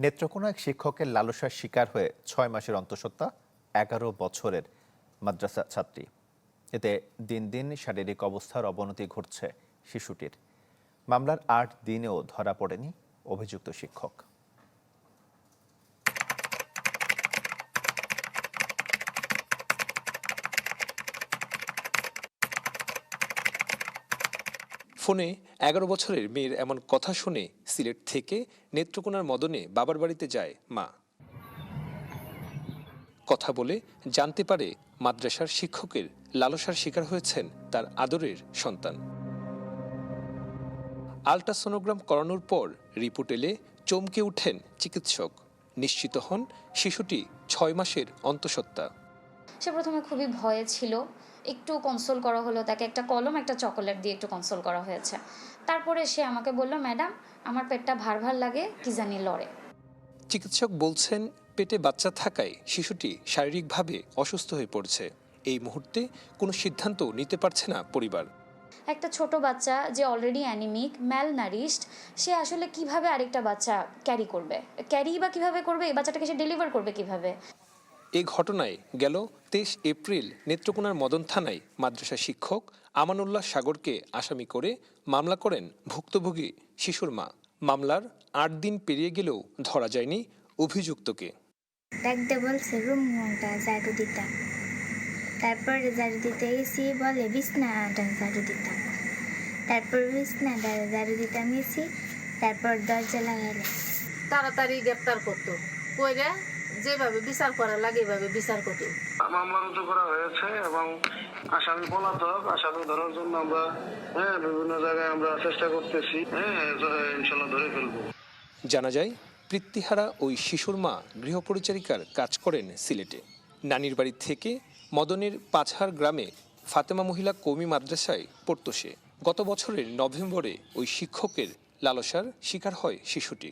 নেত্রকোনা এক শিক্ষকের লালসার শিকার হয়ে 6 মাসের অন্তঃসত্ত্বা 11 বছরের মাদ্রাসা ছাত্রী। এতে দিন দিন শারীরিক অবস্থার অবনতি ঘটছে শিশুটির। মামলার 8 দিনেও ধরা পড়েনি অভিযুক্ত শিক্ষক। ফোনে 11 বছরের মেয়ের এমন কথা শুনে সিলেট থেকে নেত্রকোনার মদনে বাবার বাড়িতে যায় মা। কথা বলে জানতে পারে মাদ্রাসার শিক্ষকের লালসার শিকার হয়েছেন তার আদরের সন্তান। আল্ট্রাসোনোগ্রাম করানোর পর রিপোর্ট এলে চমকে ওঠেন চিকিৎসক। নিশ্চিত হন শিশুটি 6 মাসের অন্তঃসত্ত্বা। সে প্রথমে খুবই ভয়ে ছিল, একটু কনসোল করা হলো, তাকে একটা কলম একটা চকোলেট দিয়ে একটু কনসোল করা হয়েছে। তারপরে সে আমাকে বলল, ম্যাডাম আমার পেটটা ভার ভার লাগে, কি জানি লড়ে। চিকিৎসক বলছেন পেটে বাচ্চা থাকায় শিশুটি শারীরিকভাবে অসুস্থ হয়ে পড়ছে। এই মুহূর্তে কোনো সিদ্ধান্ত নিতে পারছে না পরিবার। একটা ছোট বাচ্চা যে অলরেডি অ্যানিমিক, ম্যালনারিশড, সে আসলে কিভাবে আরেকটা বাচ্চা ক্যারি করবে, বা কিভাবে করবে, এই বাচ্চাটাকে সে ডেলিভার করবে কিভাবে। এই ঘটনায় গেল 23 এপ্রিল নেত্রকোনার মদন থানায় মাদ্রাসা শিক্ষক আমানুল্লাহ সাগরকে আসামি করে মামলা করেন ভুক্তভোগী শিশুর মা। মামলার 8 দিন পেরিয়ে গেলেও ধরা যায়নি অভিযুক্তকে। ডাকতে বলছে রুমটা ঝাড়ু দিতাম, তারপরে ঝাড়ু দিতে গেছি, বলে বিছনাটা ঝাড়ু দিতাম, তারপর বিছনাটা ঝাড়ু দিতাম গেছি, তারপর দরজা লাগাইলে তাড়াতাড়ি গ্রেপ্তার করতো, কইরা যেভাবে বিচার করা লাগে এভাবে বিচার করতো। মামলা রুজু করা হয়েছে এবং আসামি পলাতক, আসামি ধরার জন্য আমরা বিভিন্ন জায়গায় আমরা চেষ্টা করতেছি। ইনশাল্লাহ ধরে ফেলবো। জানা যায় পিতৃহারা ওই শিশুর মা গৃহপরিচারিকার কাজ করেন সিলেটে। নানির বাড়ি থেকে মদনের পাছহার গ্রামে ফাতেমা মহিলা কওমি মাদ্রাসায় পড়তো সে। গত বছরের নভেম্বরে ওই শিক্ষকের লালসার শিকার হয় শিশুটি।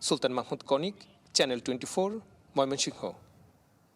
সুলতান মাহমুদ কনিক, চ্যানেল 24, ময়মনসিংহ।